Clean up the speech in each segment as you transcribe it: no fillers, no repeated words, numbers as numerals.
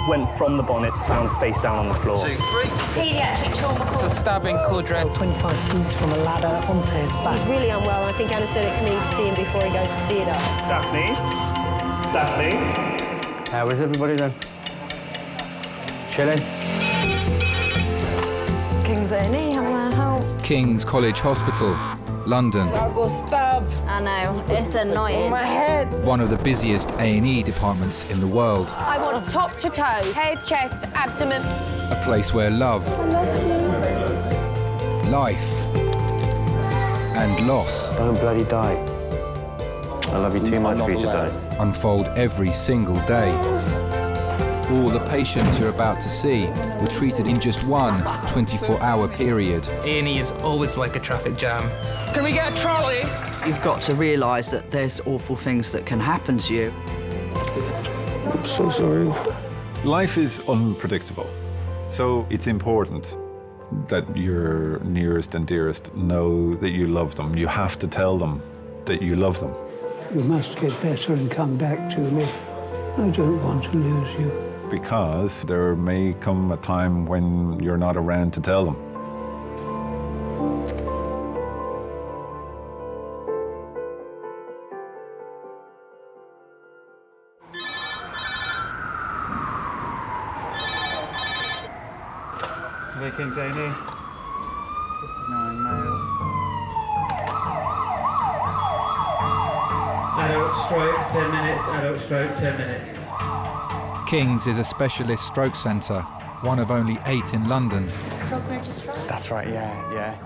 went from the bonnet, found face down on the floor. 2, 3. Paediatric trauma It's call. a stabbing quadrant. 25 feet from a ladder onto his back. He's really unwell, and I think anaesthetics need to see him before he goes to theatre. Daphne? Daphne? How is everybody then? Chilling? King's A&E, how can I help? King's College Hospital, London. I got stabbed. I know, it's annoying. My head. One of the busiest A&E departments in the world. I want top to toe, head, chest, abdomen. A place where love, life, and loss Don't bloody die. I love you too much for you to die. unfold every single day. All the patients you're about to see were treated in just one 24-hour period. A&E is always like a traffic jam. Can we get a trolley? You've got to realise that there's awful things that can happen to you. I'm so sorry. Life is unpredictable, so it's important that your nearest and dearest know that you love them. You have to tell them that you love them. You must get better and come back to me. I don't want to lose you. Because there may come a time when you're not around to tell them. King's A&E. 59 male. Adult stroke, 10 minutes, adult stroke, 10 minutes. King's is a specialist stroke centre, one of only 8 in London. Stroke registrar? That's right, yeah.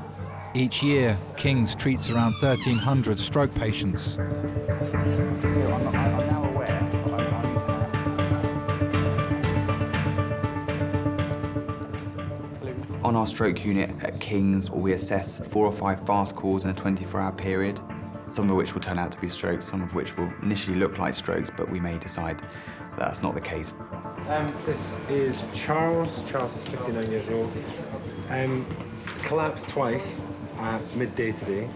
Each year, King's treats around 1,300 stroke patients. I'm now aware. On our stroke unit at King's, we assess 4 or 5 fast calls in a 24-hour period, some of which will turn out to be strokes, some of which will initially look like strokes, but we may decide that's not the case. This is Charles. Charles is 59 years old. Collapsed twice at midday today.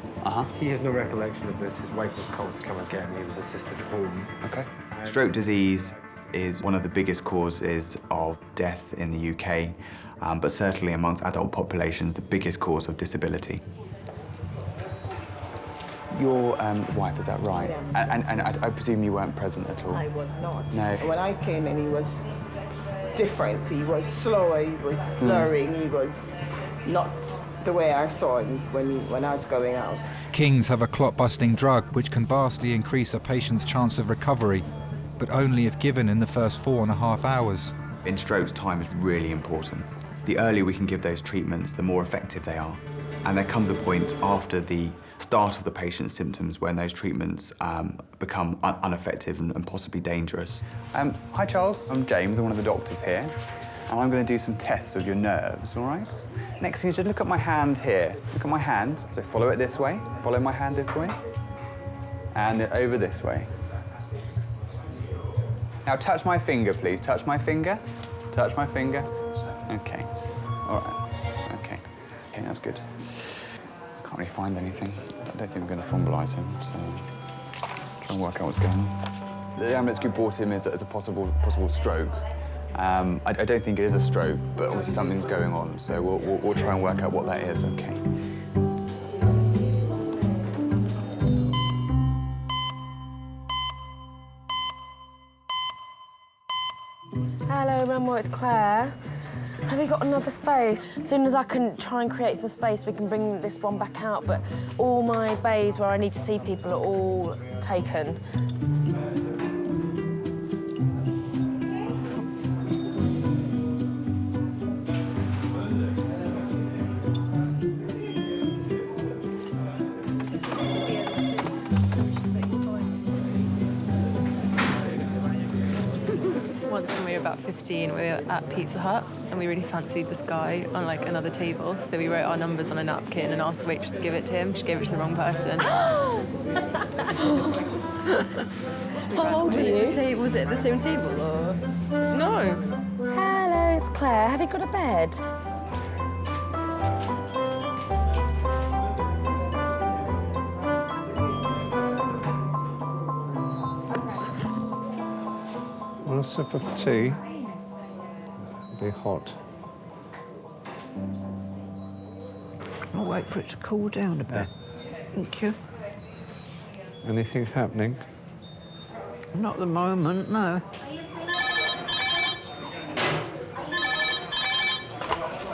He has no recollection of this. His wife was called to come and get him. He was assisted home. Okay. Stroke disease is one of the biggest causes of death in the UK, but certainly amongst adult populations, the biggest cause of disability. Your wife, is that right? Yeah. And I presume you weren't present at all? I was not. No. When I came in, he was different. He was slower, he was slurring, he was not the way I saw him when I was going out. King's have a clot-busting drug which can vastly increase a patient's chance of recovery, but only if given in the first 4.5 hours. In strokes, time is really important. The earlier we can give those treatments, the more effective they are. And there comes a point after the start of the patient's symptoms when those treatments become ineffective and possibly dangerous. Hi, Charles. I'm James. I'm one of the doctors here. And I'm going to do some tests of your nerves, all right? Next thing is just look at my hand here. Look at my hand. So follow it this way. Follow my hand this way. And then over this way. Now touch my finger, please. Touch my finger. Touch my finger. Okay. All right. Okay. Okay, that's good. Can't really find anything. I don't think we're going to thrombolyse him, so try and work out what's going on. The ambulance group brought him as a possible stroke. I don't think it is a stroke, but obviously something's going on, so we'll try and work out what that is, okay? Hello, Renmore, it's Claire. Have you got another space? As soon as I can try and create some space, we can bring this one back out, but all my bays where I need to see people are all taken. Once when we were about 15, we were at Pizza Hut and we really fancied this guy on like another table. So we wrote our numbers on a napkin and asked the waitress to give it to him. She gave it to the wrong person. How old are you? Was it at the same table or? No. Hello, it's Claire. Have you got a bed? One sip of tea. Very hot. I'll wait for it to cool down a bit. Thank you. Anything happening? Not at the moment, no.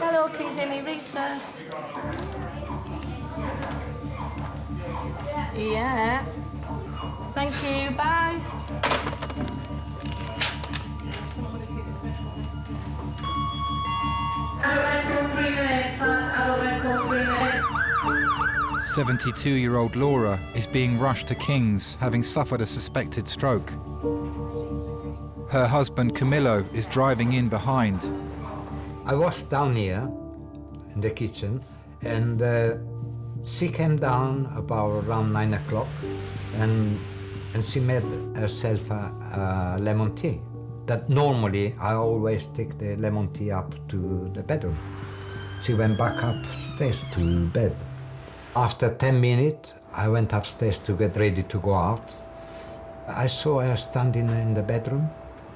Hello, Kings, any recess? Yeah. Thank you, bye. Adult medical 3 minutes, that's adult medical 3 minutes. 72-year-old Laura is being rushed to King's, having suffered a suspected stroke. Her husband Camillo is driving in behind. I was down here in the kitchen, and she came down about around 9 o'clock, and she made herself a lemon tea. That normally I always take the lemon tea up to the bedroom. She went back upstairs to bed. After 10 minutes, I went upstairs to get ready to go out. I saw her standing in the bedroom,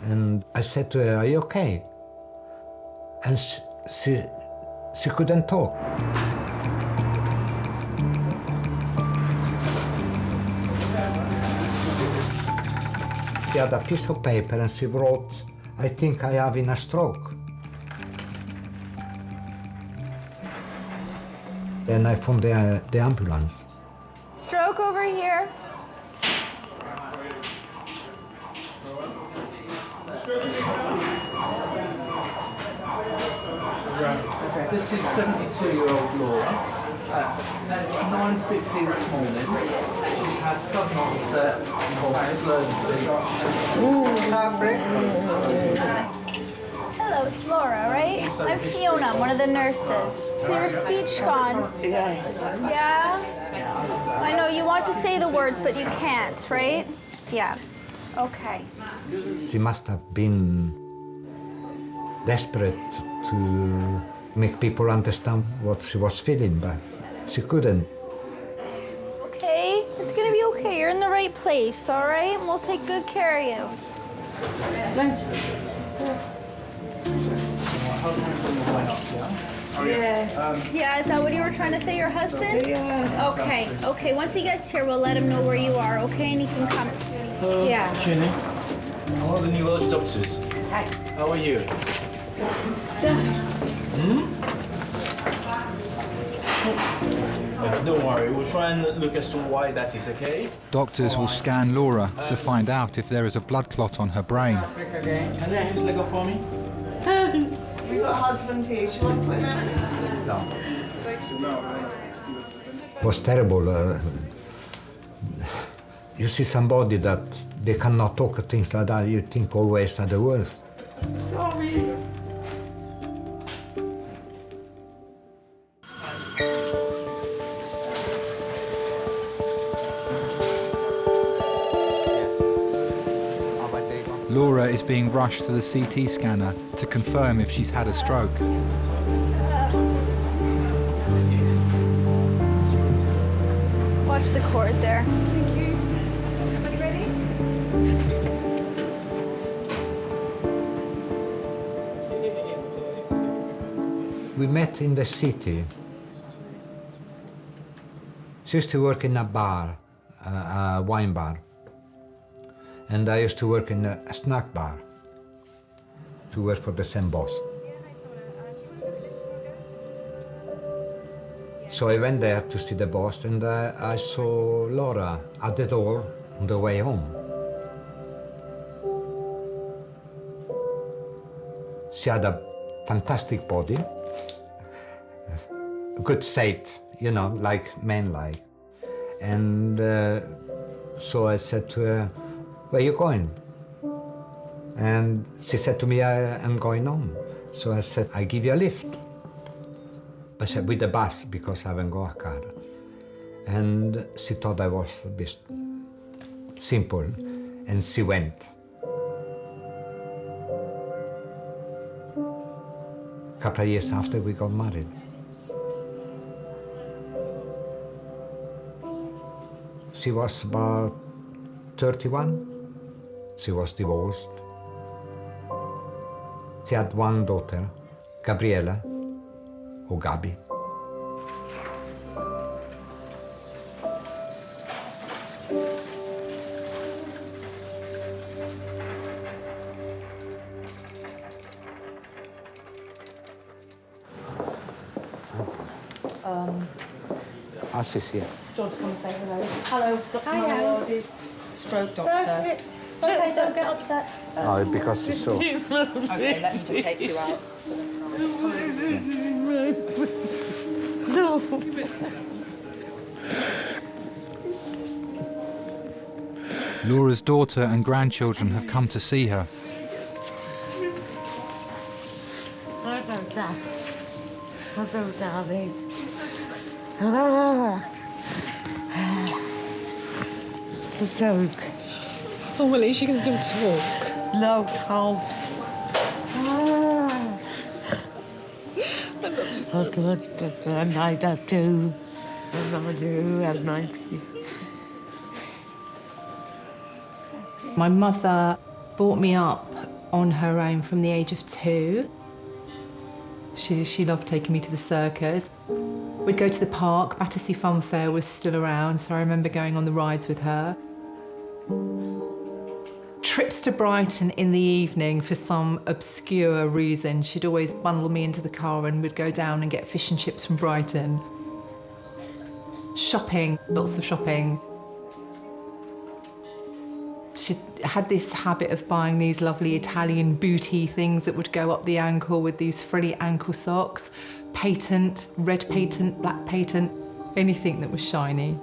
and I said to her, "Are you okay?" And she couldn't talk. She had a piece of paper and she wrote, "I think I have a stroke." Then I phoned the ambulance. Stroke over here. This is 72-year-old Laura. At 9:50 this morning, she's had sudden onset of slurred speech. Heartbreak. Hello, it's Laura, right? I'm Fiona, I'm one of the nurses. So your speech gone? Yeah. Yeah? I know you want to say the words, but you can't, right? Yeah. Okay. She must have been desperate to make people understand what she was feeling, but she couldn't. Okay, it's gonna be okay. You're in the right place, all right? And we'll take good care of you. Yeah, is that what you were trying to say, your husband? Yeah. Okay, okay. Once he gets here, we'll let him know where you are, okay? And he can come. Yeah. Jenny, I'm one of the new village doctors. Hi. How are you? Don't worry, we'll try and look as to why that is, okay? Doctors will scan Laura to find out if there is a blood clot on her brain. Can you have his leg up for me? We've got a husband here. Shall I put him out? No. It was terrible. You see somebody that they cannot talk things like that, you think always are the worst. Sorry. Laura is being rushed to the CT scanner to confirm if she's had a stroke. Watch the cord there. Thank you. Everybody ready? We met in the city. She used to work in a bar, a wine bar. And I used to work in a snack bar, to work for the same boss. So I went there to see the boss, and I saw Laura at the door on the way home. She had a fantastic body, good shape, you know, like men like. And so I said to her, "Where are you going?" And she said to me, "I'm going home." So I said, "I give you a lift." I said, "With the bus, because I haven't got a car." And she thought I was a bit simple, and she went. A couple of years after, we got married. She was about 31. She was divorced. She had one daughter, Gabriela, or Gabi. She's here. Do you want to come and say hello? Hello, Dr. Marjorie. Stroke doctor. It's okay, don't get upset. Oh, because she's so... Okay, let me just take you out. Laura's daughter and grandchildren have come to see her. Hello, darling. It's a joke. Oh, well, at least you can still talk. No, can't. Oh, good. And I do too. And I do, and I do. My mother brought me up on her own from the age of 2. She loved taking me to the circus. We'd go to the park. Battersea Fun Fair was still around, so I remember going on the rides with her. Trips to Brighton in the evening for some obscure reason. She'd always bundle me into the car and we'd go down and get fish and chips from Brighton. Shopping, lots of shopping. She had this habit of buying these lovely Italian booty things that would go up the ankle with these frilly ankle socks. Patent, red patent, black patent, anything that was shiny.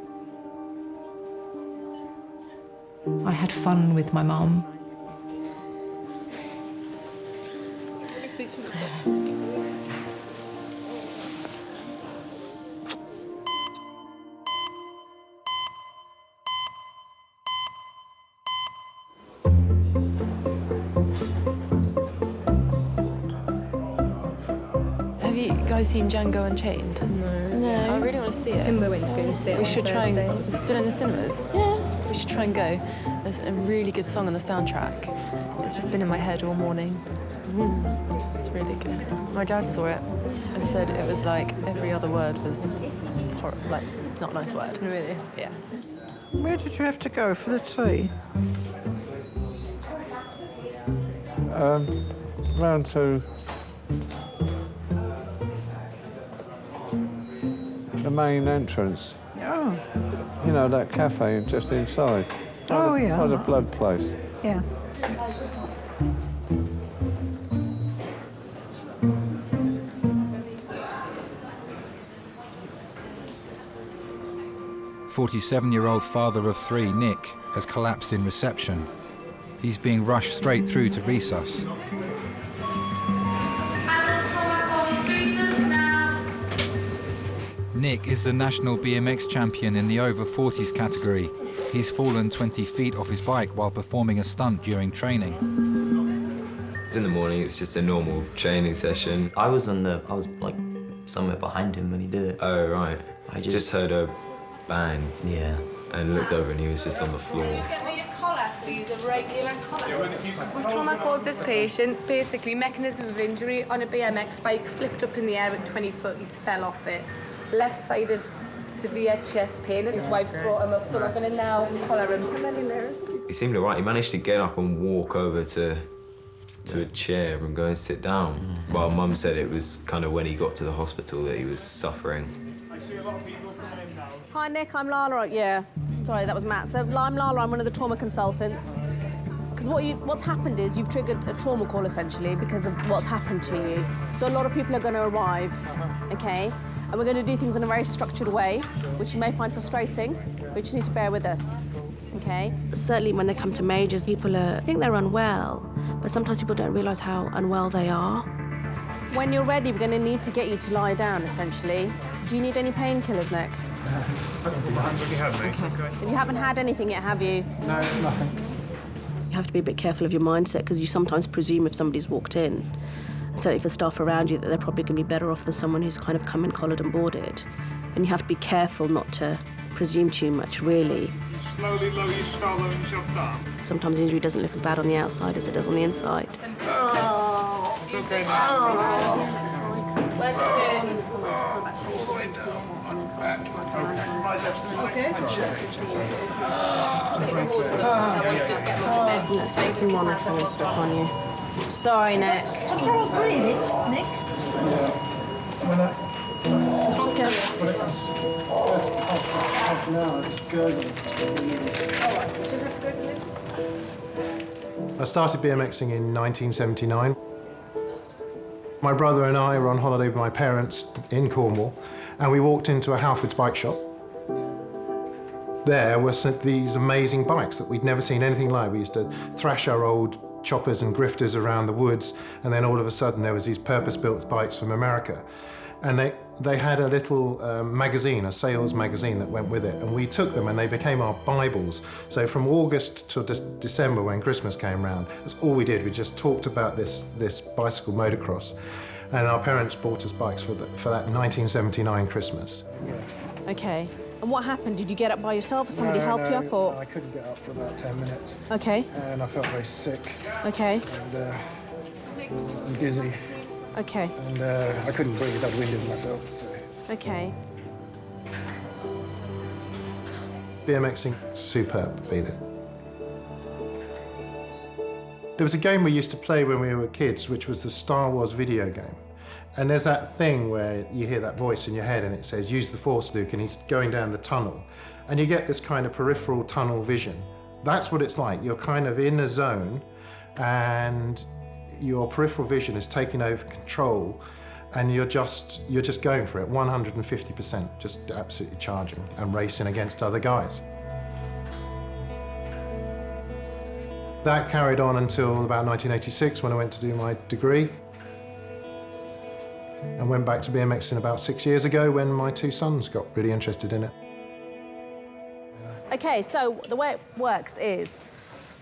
I had fun with my mum. Speak to the doctors. 'Have you guys seen Django Unchained? No. I really want to see it. Timber went to go and see it. We should try and... Thursday. Is it still in the cinemas? Yeah. We should try and go. There's a really good song on the soundtrack. It's just been in my head all morning. It's really good. My dad saw it and said it was like every other word was like not a nice word. Really? Yeah. Where did you have to go for the tea? Round to the main entrance. Oh. You know, that cafe just inside. Oh, yeah. By the blood place. Yeah. "47-year-old father of 3, Nick, has collapsed in reception. He's being rushed straight through to resus. Nick is the national BMX champion in the over 40s category. He's fallen 20 feet off his bike while performing a stunt during training. It's in the morning, it's just a normal training session. I was like somewhere behind him when he did it. Oh, right. I just heard a bang. Yeah. And looked over and he was just on the floor. Get me your collar, please, a regular collar. We've trauma called this patient. Basically, mechanism of injury on a BMX bike, flipped up in the air at 20 foot, he's fell off it. Left-sided severe chest pain, and his wife's brought him up, so we're going to now collar him. How many layers? He seemed all right. He managed to get up and walk over to a chair and go and sit down. While Mum said it was kind of when he got to the hospital that he was suffering. Hi, Nick, I'm Lala. Yeah, sorry, that was Matt. So I'm Lala, I'm one of the trauma consultants. Because what's happened is you've triggered a trauma call, essentially, because of what's happened to you. So a lot of people are going to arrive, OK? And we're going to do things in a very structured way, which you may find frustrating, but you just need to bear with us, OK? Certainly when they come to majors, people think they're unwell, but sometimes people don't realise how unwell they are. When you're ready, we're going to need to get you to lie down, essentially. Do you need any painkillers, Nick? Okay. You haven't had anything yet, have you? No, nothing. You have to be a bit careful of your mindset because you sometimes presume if somebody's walked in, and certainly for staff around you, that they're probably going to be better off than someone who's kind of come in collared and boarded. And you have to be careful not to presume too much, really. Slowly lower yourself down. Sometimes the injury doesn't look as bad on the outside as it does on the inside. So okay now. Where's it? All the way down on your back. Okay. Right left side. My chest. Let's get some monitoring and stuff on you. Sorry, Nick. What's wrong with breathing, Nick? Yeah. When it was first half an hour, it was gurgling. I started BMXing in 1979. My brother and I were on holiday with my parents in Cornwall, and we walked into a Halfords bike shop. There were these amazing bikes that we'd never seen anything like. We used to thrash our old choppers and grifters around the woods, and then all of a sudden there was these purpose-built bikes from America. And they had a little magazine, a sales magazine that went with it, and we took them and they became our Bibles. So from August to December, when Christmas came round, that's all we did. We just talked about this bicycle motocross. And our parents bought us bikes for that 1979 Christmas. Okay. And what happened? Did you get up by yourself or somebody help you up? Or? I couldn't get up for about 10 minutes. Okay. And I felt very sick. Okay. And dizzy. Okay. And I couldn't breathe, I'd winded myself. So. Okay. BMXing, superb feeling. There was a game we used to play when we were kids, which was the Star Wars video game. And there's that thing where you hear that voice in your head and it says, use the Force, Luke, and he's going down the tunnel. And you get this kind of peripheral tunnel vision. That's what it's like. You're kind of in a zone and your peripheral vision is taking over control and you're just going for it, 150%, just absolutely charging and racing against other guys. That carried on until about 1986 when I went to do my degree. And went back to BMXing about 6 years ago when my two sons got really interested in it. Okay, so the way it works is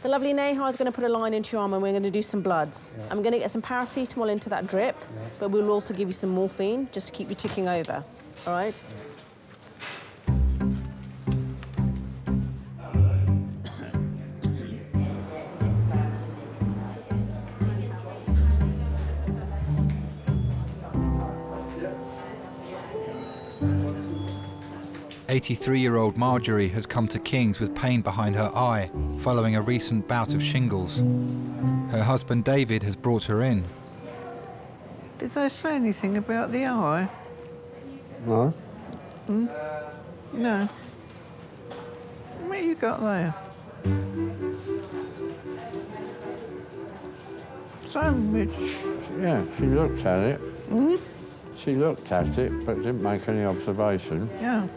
the lovely Neha is going to put a line into your arm and we're going to do some bloods. Yeah. I'm going to get some paracetamol into that drip, but we'll also give you some morphine just to keep you ticking over, all right? Yeah. 83-year-old Marjorie has come to King's with pain behind her eye following a recent bout of shingles. Her husband David has brought her in. Did they say anything about the eye? No. Hmm? No. What you got there? Sandwich. Yeah, she looked at it. Hmm? She looked at it, but didn't make any observation. Yeah.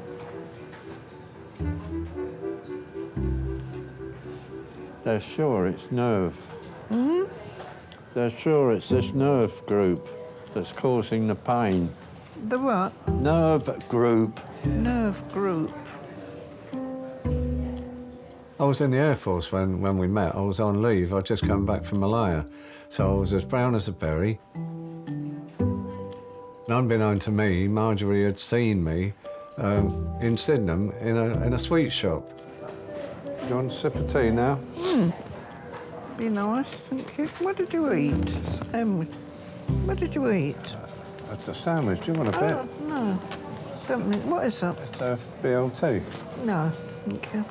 They're sure it's nerve. Hmm? They're sure it's this nerve group that's causing the pain. The what? Nerve group. Nerve group. I was in the Air Force when we met. I was on leave. I'd just come back from Malaya. So I was as brown as a berry. And unbeknown to me, Marjorie had seen me in Sydenham in a sweet shop. Do you want a sip of tea now? Be nice, thank you. What did you eat? Sandwich. What did you eat? It's a sandwich. Do you want a bit? Oh, no. Something. What is that? It's a BLT. No, thank you.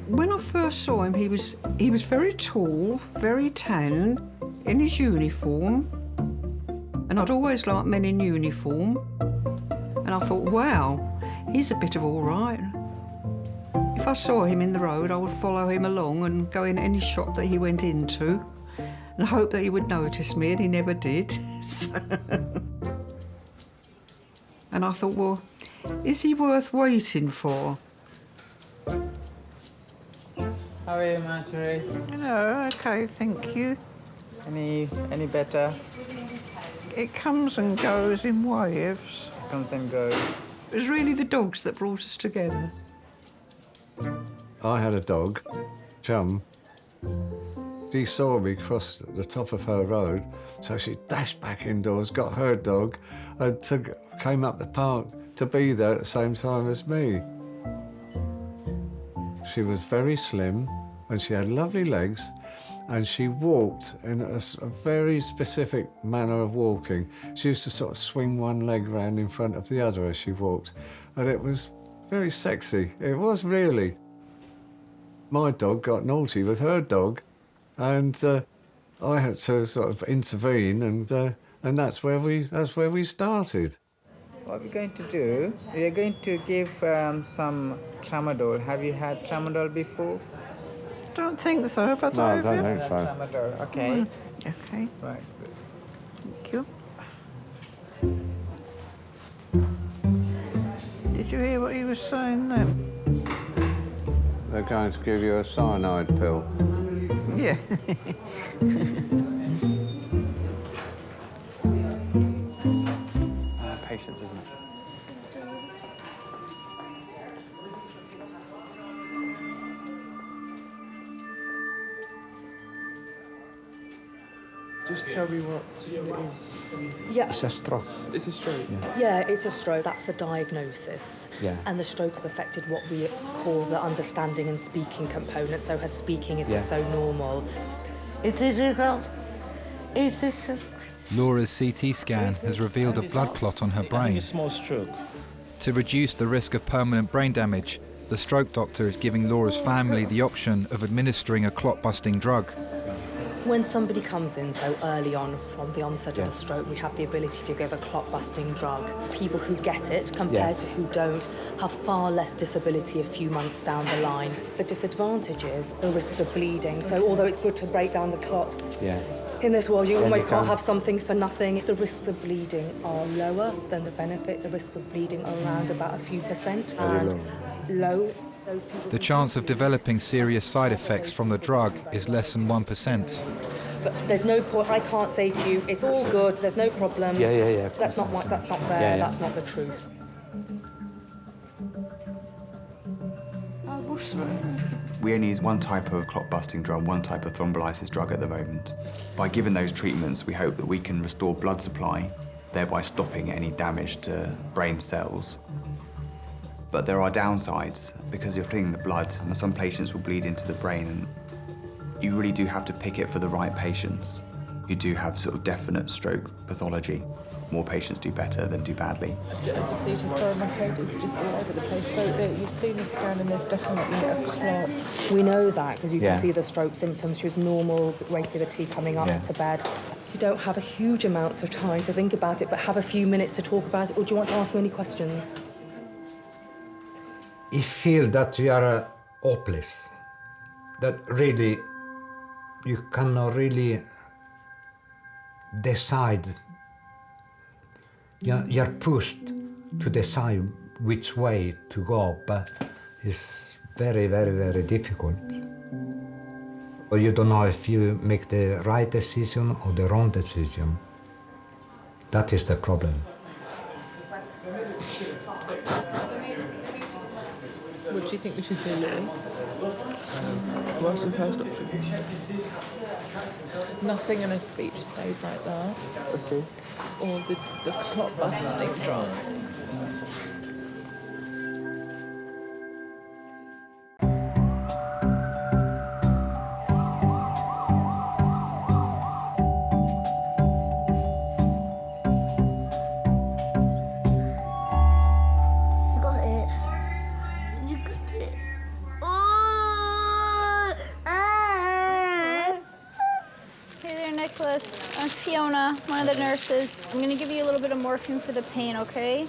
When I first saw him, he was very tall, very tan, in his uniform. And I'd always liked men in uniform. And I thought, wow, he's a bit of all right. If I saw him in the road, I would follow him along and go in any shop that he went into and hope that he would notice me, and he never did. And I thought, well, is he worth waiting for? How are you, Marjorie? Hello, okay, thank you. Any better? It comes and goes in waves. Comes and goes. It was really the dogs that brought us together. I had a dog, Chum. She saw me cross the top of her road, so she dashed back indoors, got her dog, and came up the park to be there at the same time as me. She was very slim, and she had lovely legs, And she walked in a very specific manner of walking. She used to sort of swing one leg round in front of the other as she walked. And it was very sexy. It was really. My dog got naughty with her dog, and I had to sort of intervene, and that's where we started. What we're going to do, we are going to give some tramadol. Have you had tramadol before? Don't think so, but No, I don't Have think so. tramadol, okay. Okay. Right. Thank you. Did you hear what he was saying then? They're going to give you a cyanide pill. Yeah. Patience, isn't it? Just tell me what it is. Yeah. It's a stroke. It's a stroke. Yeah, it's a stroke. That's the diagnosis. Yeah. And the stroke has affected what we call the understanding and speaking component. So her speaking isn't Yeah. so normal. It's difficult. It's difficult. Laura's CT scan has revealed a blood clot on her brain. A small stroke. To reduce the risk of permanent brain damage, the stroke doctor is giving Laura's family the option of administering a clot-busting drug. When somebody comes in so early on from the onset of a stroke, we have the ability to give a clot-busting drug. People who get it, compared to who don't, have far less disability a few months down the line. The disadvantage is the risks of bleeding. So although it's good to break down the clot, in this world you almost can't have something for nothing. The risks of bleeding are lower than the benefit. The risks of bleeding are around about a few percent. And low. Those people The chance of developing serious side effects from the drug is less than 1%. But there's no point. I can't say to you, it's all good. There's no problems. Yeah. That's not right. That's not fair. That's not the truth. We only use one type of clot-busting drug, one type of thrombolysis drug at the moment. By giving those treatments, we hope that we can restore blood supply, thereby stopping any damage to brain cells. But there are downsides because you're cleaning the blood, and some patients will bleed into the brain. And you really do have to pick it for the right patients who do have sort of definite stroke pathology. More patients do better than do badly. I just need to sorry, my head is just all over the place. So you've seen the scan and there's definitely a clot. We know that because you Yeah. can see the stroke symptoms. She was normal, regular tea coming up to bed. You don't have a huge amount of time to think about it, but have a few minutes to talk about it. Or do you want to ask me any questions? You feel that you are hopeless, that really you cannot really decide. You're pushed to decide which way to go, but it's very, very, very difficult. Or you don't know if you make the right decision or the wrong decision. That is the problem. What do you think we should do, Louis? What's the first option? Nothing in a speech stays like that. Okay. Or the clot-busting drug. I'm Fiona, one of the nurses. I'm going to give you a little bit of morphine for the pain, okay?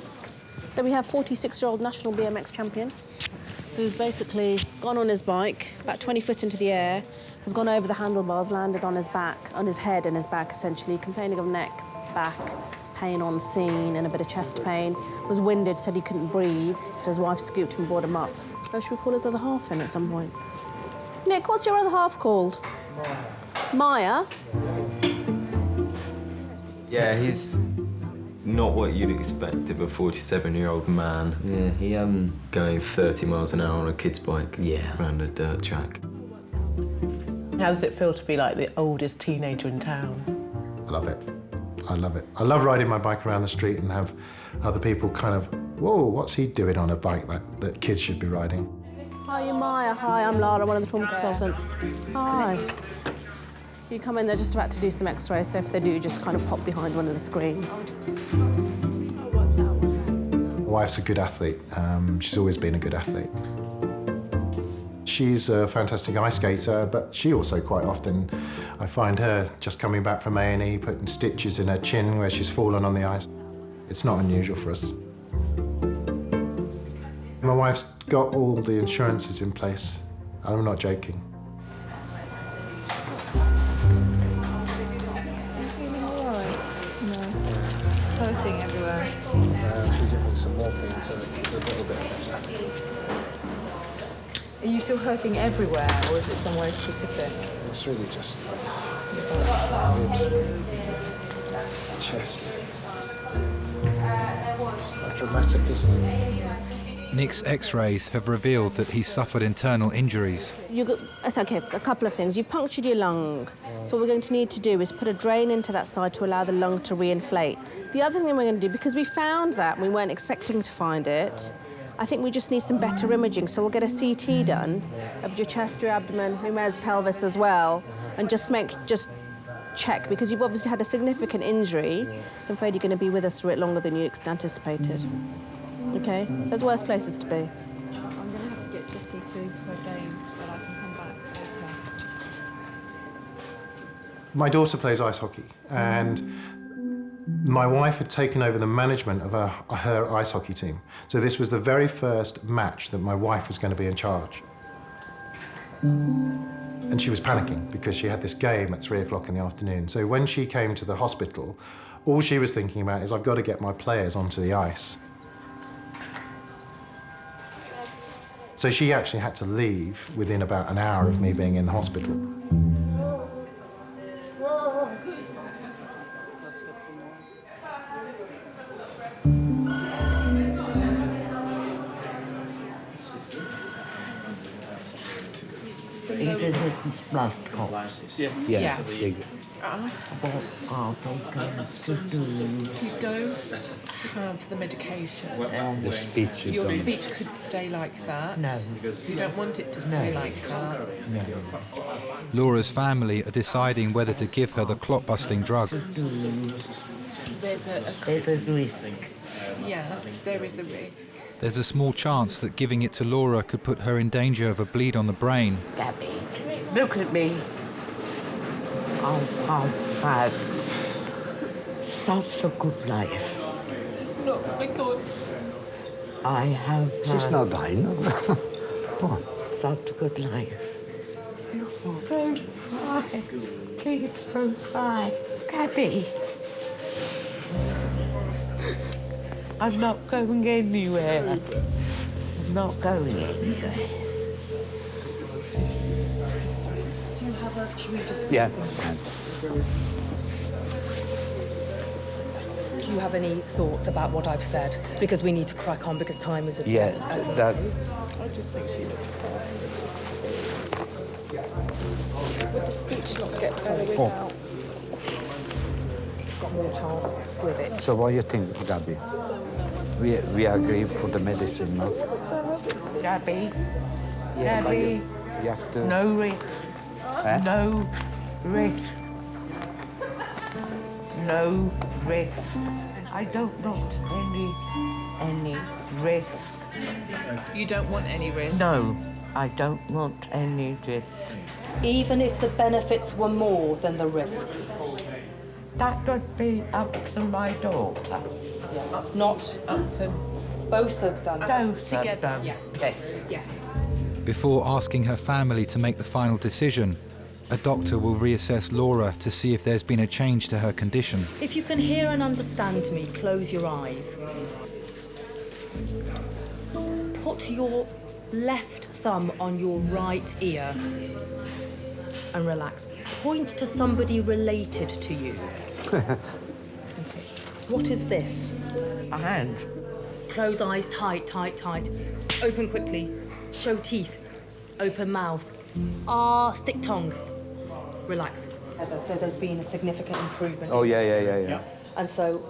So we have 46-year-old national BMX champion who's basically gone on his bike, about 20 foot into the air, has gone over the handlebars, landed on his back, on his head and his back, essentially, complaining of neck, back, pain on scene and a bit of chest pain. Was winded, said he couldn't breathe, so his wife scooped him and brought him up. So should we call his other half in at some point? Nick, what's your other half called? Maya? Yeah, he's not what you'd expect of a 47-year-old man. Yeah, he going 30 miles an hour on a kid's bike. Yeah. Around a dirt track. How does it feel to be like the oldest teenager in town? I love it. I love it. I love riding my bike around the street and have other people kind of, whoa, what's he doing on a bike that kids should be riding? Hi, I'm Maya. Hi, I'm Lara, one of the trauma consultants. Hi. You come in, they're just about to do some x-rays, so if they do, just kind of pop behind one of the screens. My wife's a good athlete. She's always been a good athlete. She's a fantastic ice skater, but she also quite often, I find her just coming back from A&E, putting stitches in her chin where she's fallen on the ice. It's not unusual for us. My wife's got all the insurances in place, and I'm not joking. Hurting everywhere. She's given some morphine, so it's a little bit better. Are you still hurting everywhere, or is it somewhere specific? It's really just like ribs, chest. Quite dramatic, isn't it? Nick's x-rays have revealed that he's suffered internal injuries. That's okay, a couple of things. You've punctured your lung, so what we're going to need to do is put a drain into that side to allow the lung to reinflate. The other thing we're going to do, because we found that, we weren't expecting to find it, I think we just need some better imaging, so we'll get a CT done of your chest, your abdomen, we may as pelvis as well, and just check, because you've obviously had a significant injury, so I'm afraid you're going to be with us for a bit longer than you anticipated. Okay? There's worse places to be. I'm going to have to get Jessie to her game, but I can come back. Okay. My daughter plays ice hockey, and my wife had taken over the management of her ice hockey team. So this was the very first match that my wife was going to be in charge. And she was panicking because she had this game at 3 o'clock in the afternoon. So when she came to the hospital, all she was thinking about is, I've got to get my players onto the ice. So she actually had to leave within about an hour of me being in the hospital. Blood clots. Yeah. Yeah. If you don't have the medication, The speech is your on. speech could stay like that. No. You don't want it to stay like that. No. Laura's family are deciding whether to give her the clot-busting drug. There's a risk. Yeah, there is a risk. There's a small chance that giving it to Laura could put her in danger of a bleed on the brain. Gabby, look at me. I've had such a good life. It's not, my God. I have She's had not dying. What? such a good life. You're fine. Don't cry. Please don't cry. Gabby. I'm not going anywhere. I'm not going anywhere. Do you have a... Should we just... Yeah. Do you have any thoughts about what I've said? Because we need to crack on because time is of Yeah, essence. that... I just think she looks fine. Would the speech not get better without? It's got more chance with it. So what do you think, Gabby? We agree for the medicine, no? Gabby. Yeah, but Gabby. you have to... No risk. Eh? No risk. No risk. I don't want any risk. You don't want any risk? No, I don't want any risk. Even if the benefits were more than the risks. That would be up to my daughter. Not up to both of them. Both of together. them. Yeah. Yes. Before asking her family to make the final decision, a doctor will reassess Laura to see if there's been a change to her condition. If you can hear and understand me, close your eyes. Put your left thumb on your right ear and relax. Point to somebody related to you. What is this? A hand. Close eyes tight, tight, tight. Open quickly. Show teeth. Open mouth. Stick tongue. Relax. So there's been a significant improvement. Oh, yeah. And so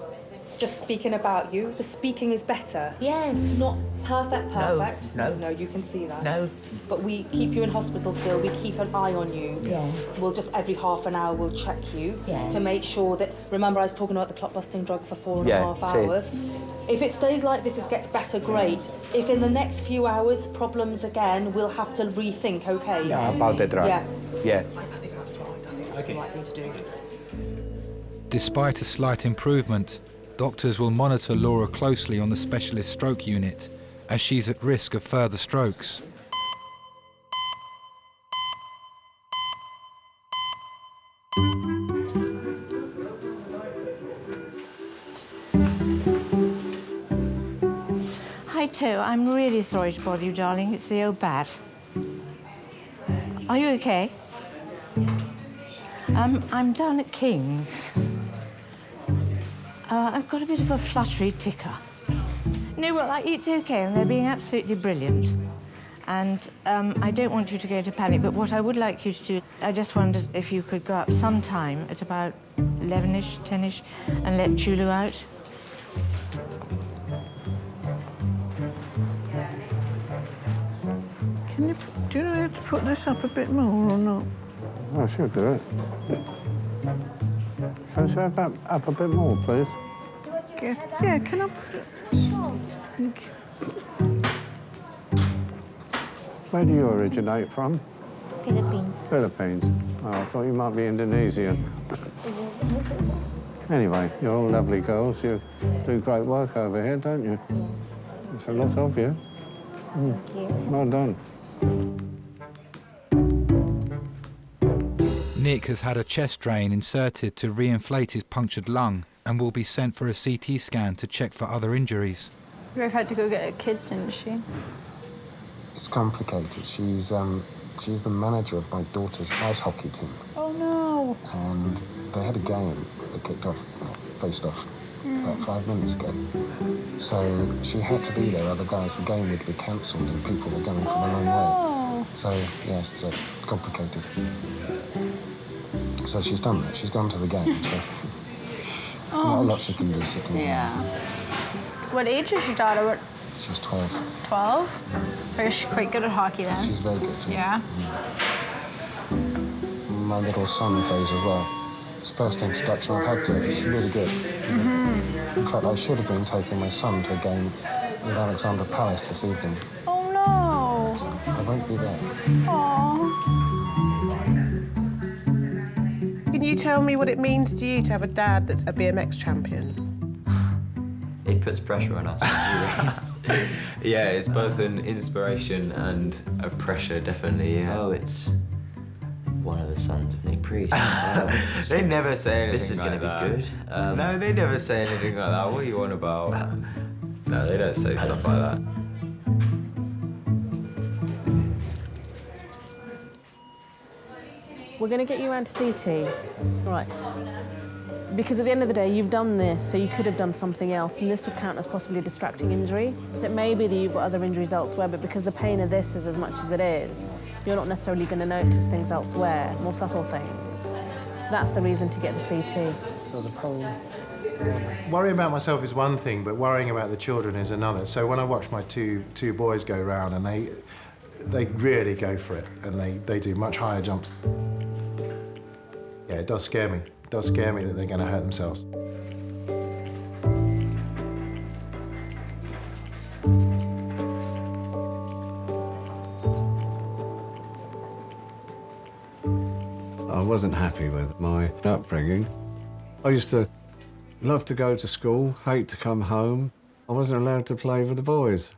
just speaking about you. The speaking is better. Yeah. Not perfect. No, you can see that. No. But we keep you in hospital still. We keep an eye on you. Yeah. We'll just every half an hour we'll check you Yeah. to make sure that. Remember, I was talking about the clot busting drug for 4.5 Yeah, hours. If it stays like this, it gets better. Great. If in the next few hours problems again, we'll have to rethink. Okay. Yeah, about the drug. Yeah. Yeah. I think that's right. That's the right thing to do. Despite a slight improvement, doctors will monitor Laura closely on the specialist stroke unit, as she's at risk of further strokes. Hi, Toe. I'm really sorry to bother you, darling. It's the old bat. Are you okay? I'm down at King's. I've got a bit of a fluttery ticker. No, well, it's okay, and they're being absolutely brilliant. And I don't want you to go into panic, but what I would like you to do, I just wondered if you could go up sometime at about 11-ish, 10-ish, and let Chulu out. Do you know how to put this up a bit more or not? I should do it. Can you have that up a bit more, please? Yeah, can I put it? Sure. Thank you. Where do you originate from? Philippines. Philippines. Oh, I thought you might be Indonesian. Anyway, you're all lovely girls. You do great work over here, don't you? There's a lot of you. Thank you. Well done. Nick has had a chest drain inserted to re-inflate his punctured lung and will be sent for a CT scan to check for other injuries. Grace had to go get her kids, didn't she? It's complicated. She's the manager of my daughter's ice hockey team. Oh, no. And they had a game that kicked off, faced off about 5 minutes ago. So she had to be there, otherwise the game would be cancelled and people were going from a long way. So, yeah, it's complicated. So she's done that. She's gone to the game, so not a lot she can do sitting Yeah. What age is your daughter? She's 12. 12? Is she quite good at hockey then? She's very good. Yeah? My little son plays as well. It's the first introduction I've had to it. It's really good. Mm-hmm. In fact, I should have been taking my son to a game with Alexandra Palace this evening. Oh, no. I won't be there. Aww. Can you tell me what it means to you to have a dad that's a BMX champion? It puts pressure on us. Yeah, it's both an inspiration and a pressure, definitely, yeah. Oh, it's one of the sons of Nick Priest. They never say anything This is like going to that. be good. No, they never say anything like that. What are you on about? No, they don't say stuff like that. We're going to get you around to CT. Right. Because at the end of the day, you've done this, so you could have done something else, and this would count as possibly a distracting injury. So it may be that you've got other injuries elsewhere, but because the pain of this is as much as it is, you're not necessarily going to notice things elsewhere, more subtle things. So that's the reason to get the CT. So the pole. Worrying about myself is one thing, but worrying about the children is another. So when I watch my two boys go round, and they really go for it, and they do much higher jumps. Yeah, it does scare me. It does scare me that they're going to hurt themselves. I wasn't happy with my upbringing. I used to love to go to school, hate to come home. I wasn't allowed to play with the boys.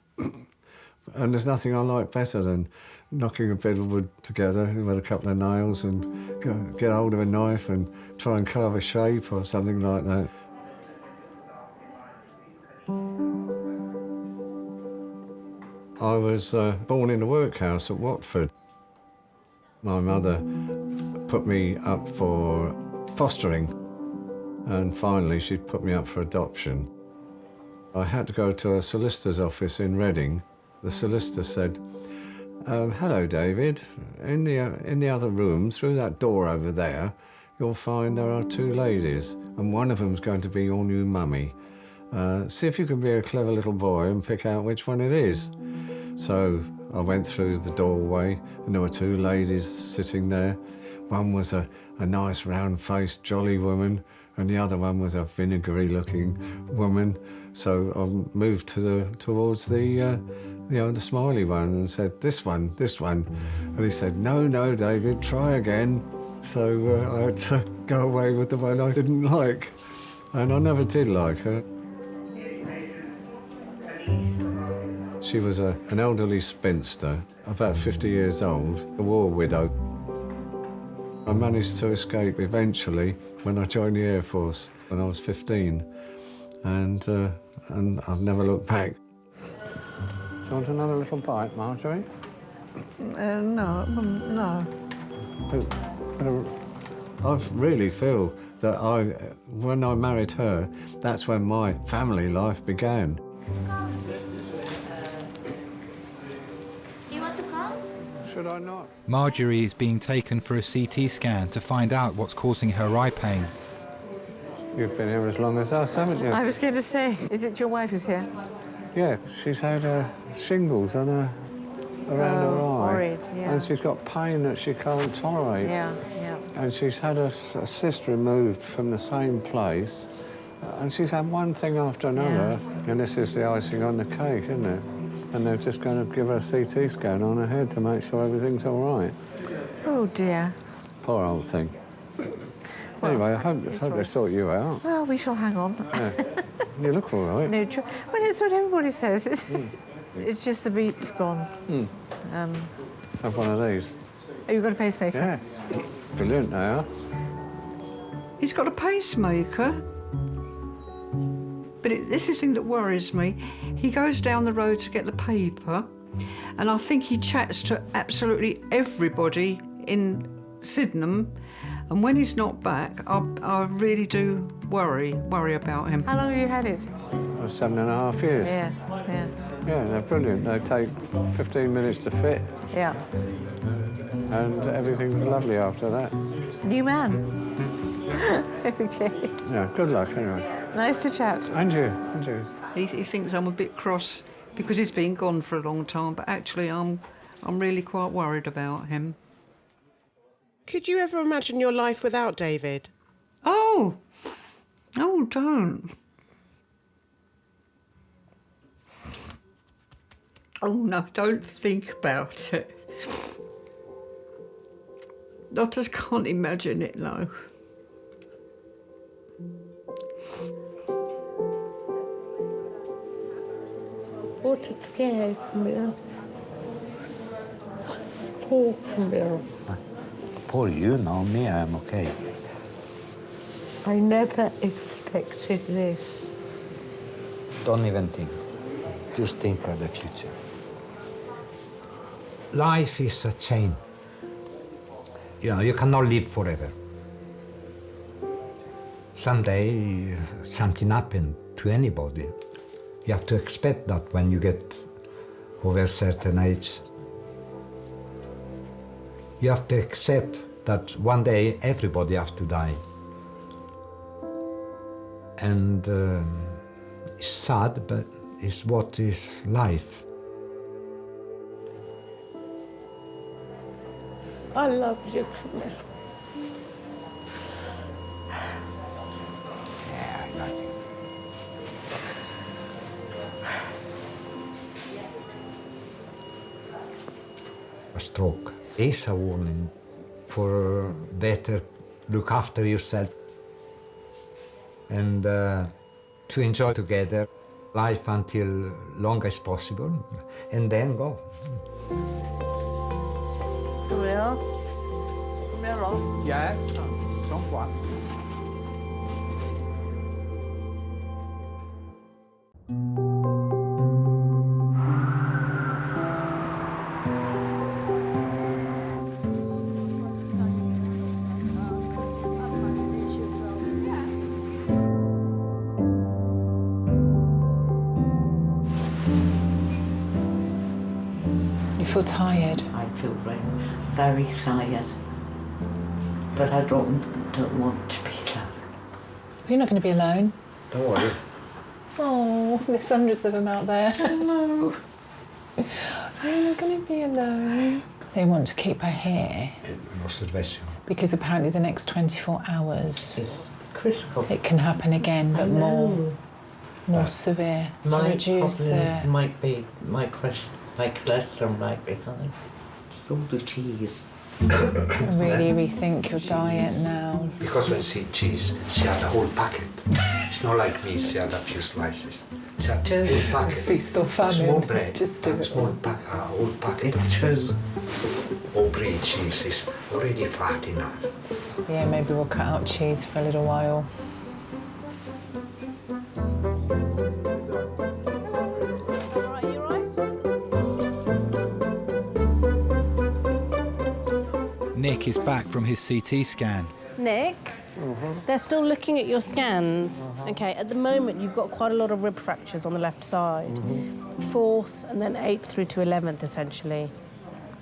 And there's nothing I like better than knocking a bit of wood together with a couple of nails and get hold of a knife and try and carve a shape or something like that. I was born in a workhouse at Watford. My mother put me up for fostering, and finally she'd put me up for adoption. I had to go to a solicitor's office in Reading. The solicitor said, hello, David. In the other room, through that door over there, you'll find there are two ladies, and one of them's going to be your new mummy. See if you can be a clever little boy and pick out which one it is. So I went through the doorway and there were two ladies sitting there. One was a nice round-faced jolly woman and the other one was a vinegary-looking woman. So I moved towards the smiley one and said, this one. And he said, no, David, try again. So I had to go away with the one I didn't like. And I never did like her. She was an elderly spinster, about 50 years old, a war widow. I managed to escape eventually when I joined the Air Force when I was 15. And I've never looked back. Do you want another little bite, Marjorie? No. I really feel that when I married her, that's when my family life began. Should I not? Marjorie is being taken for a CT scan to find out what's causing her eye pain. You've been here as long as us, haven't you? I was going to say, is it your wife who's here? Yeah, she's had shingles on her, around her eye. Horrid, yeah. And she's got pain that she can't tolerate. Yeah. And she's had a cyst removed from the same place. And she's had one thing after another. Yeah. And this is the icing on the cake, isn't it? And they're just going to give her a CT scan on her head to make sure everything's all right. Oh, dear. Poor old thing. Well, anyway, I hope they sort you out. Well, we shall hang on. Yeah. You look all right. No, well, it's what everybody says. It's just the beat's gone. Have one of these. Oh, you've got a pacemaker? Yeah. Brilliant, they are. He's got a pacemaker. But this is the thing that worries me. He goes down the road to get the paper, and I think he chats to absolutely everybody in Sydenham. And when he's not back, I really do worry about him. How long have you had it? 7.5 years. Yeah. Yeah, they're brilliant. They take 15 minutes to fit. Yeah. And everything's lovely after that. New man. Okay. Yeah, good luck anyway. Nice to chat. And you. He thinks I'm a bit cross because he's been gone for a long time, but actually I'm really quite worried about him. Could you ever imagine your life without David? Oh, don't. Oh, no, don't think about it. I just can't imagine it, no. What a scare from here. Talk from here. Paul, you know me, I'm okay. I never expected this. Don't even think. Just think of the future. Life is a chain. You know, you cannot live forever. Someday, something happened to anybody. You have to expect that when you get over a certain age. You have to accept that one day everybody has to die. And it's sad, but it's what is life. I love you, Camille. Yeah, I got you. A stroke is a warning for better look after yourself and to enjoy together life until long as possible and then go. Camille? Yeah, somewhat. You feel tired? I feel very tired. But I don't want to be alone. You're not going to be alone. Don't worry. Oh, there's hundreds of them out there. No. You're going to be alone. They want to keep her here because apparently the next 24 hours critical. It can happen again, but more severe. To My reduce problem might be my cholesterol might be high. All the cheese. Really rethink your diet now. Because when she eat cheese, she had a whole packet. It's not like me, she had a few slices. She had a whole packet. Feast or famine. Small bread, Just do it. small a whole packet. It's true. All brie cheese is already fat enough. Yeah, maybe we'll cut out cheese for a little while. Nick is back from his CT scan. Nick, they're still looking at your scans. Okay, at the moment you've got quite a lot of rib fractures on the left side. 4th and then 8th through to 11th, essentially.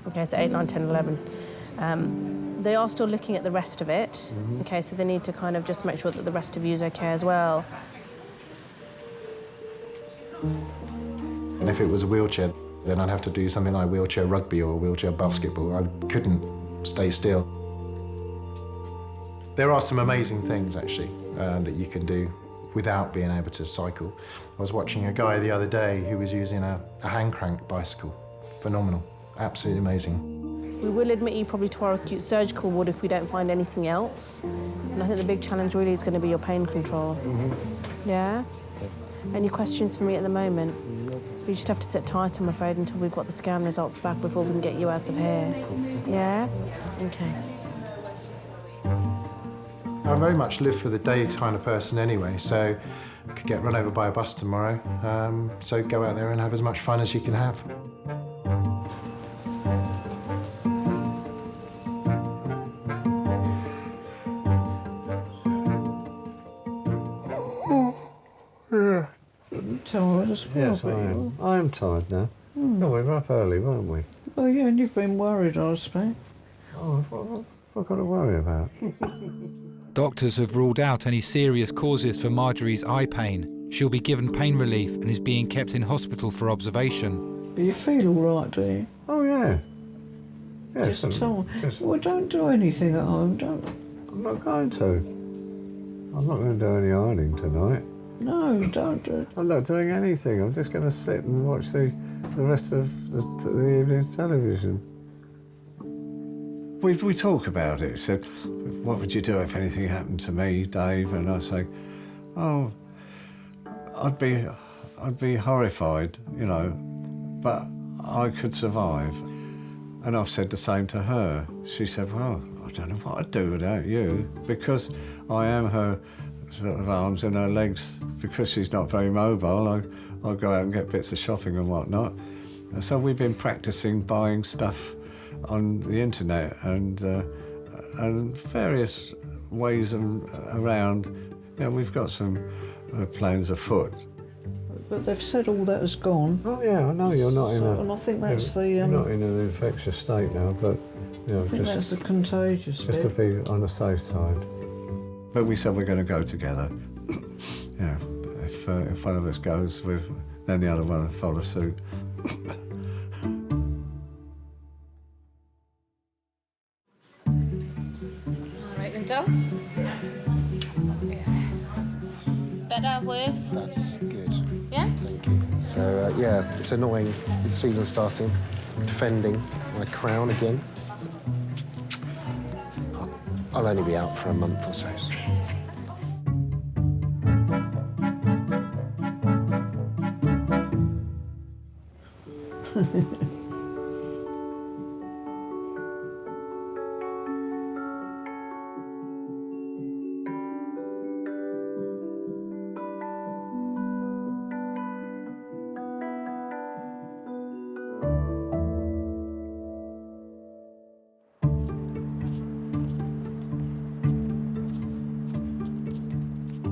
Okay, so 8, 9, 10, 11. They are still looking at the rest of it. Okay, so they need to kind of just make sure that the rest of you is okay as well. And if it was a wheelchair, then I'd have to do something like wheelchair rugby or wheelchair basketball. I couldn't stay still. There are some amazing things, actually, that you can do without being able to cycle. I was watching a guy the other day who was using a hand crank bicycle. Phenomenal, absolutely amazing. We will admit you probably to our acute surgical ward if we don't find anything else. And I think the big challenge really is going to be your pain control. Yeah? Any questions for me at the moment? You just have to sit tight, I'm afraid, until we've got the scan results back before we can get you out of here. Yeah? Okay. I very much live for the day kind of person anyway, so I could get run over by a bus tomorrow. So go out there and have as much fun as you can have. Tired as well. Yes, I am. I am tired now. No, we were up early, weren't we? Oh, yeah, and you've been worried, I expect. Oh, what have I got to worry about? Doctors have ruled out any serious causes for Marjorie's eye pain. She'll be given pain relief and is being kept in hospital for observation. Do you feel all right, do you? Oh, yeah. Yes, Just well, don't do anything at home, don't. I'm not going to. I'm not going to do any ironing tonight. No, don't do it. I'm not doing anything. I'm just going to sit and watch the rest of the evening television. We talk about it. Said, what would you do if anything happened to me, Dave? And I say, oh, I'd be horrified, you know, but I could survive. And I've said the same to her. She said, well, I don't know what I'd do without you, because I am her sort of arms and her legs. Because she's not very mobile, I'll go out and get bits of shopping and whatnot. And so we've been practicing buying stuff on the internet and various ways around. You know, we've got some plans afoot. But they've said all that has gone. Oh yeah, I know you're not in a. And I think that's you're not in an infectious state now, but you know, I think that's the contagious just to be on the safe side. But we said we're going to go together. You know, if one of us goes, then the other one will follow suit. All right then, Dom. Better, worse? That's good. Yeah? Thank you. So, yeah, it's annoying. The season's starting. Defending my crown again. I'll only be out for a month or so.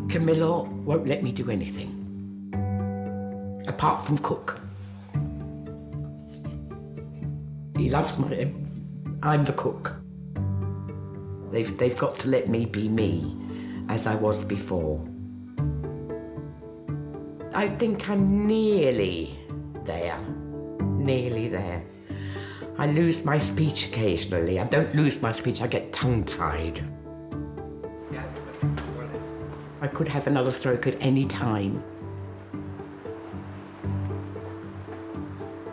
Camillo won't let me do anything, apart from cook. He loves I'm the cook. They've got to let me be me, as I was before. I think I'm nearly there. Nearly there. I lose my speech occasionally. I don't lose my speech, I get tongue-tied. I could have another stroke at any time.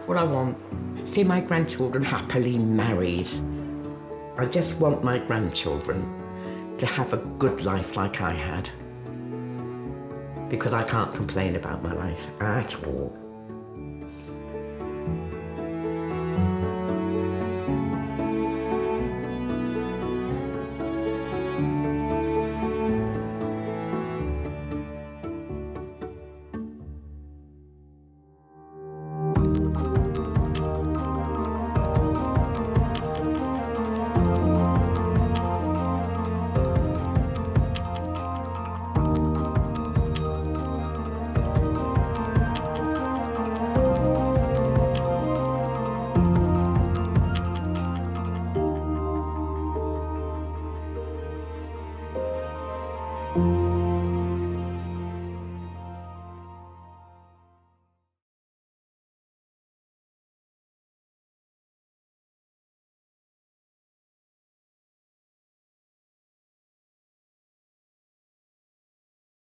What I want, see my grandchildren happily married. I just want my grandchildren to have a good life like I had. Because I can't complain about my life at all. you.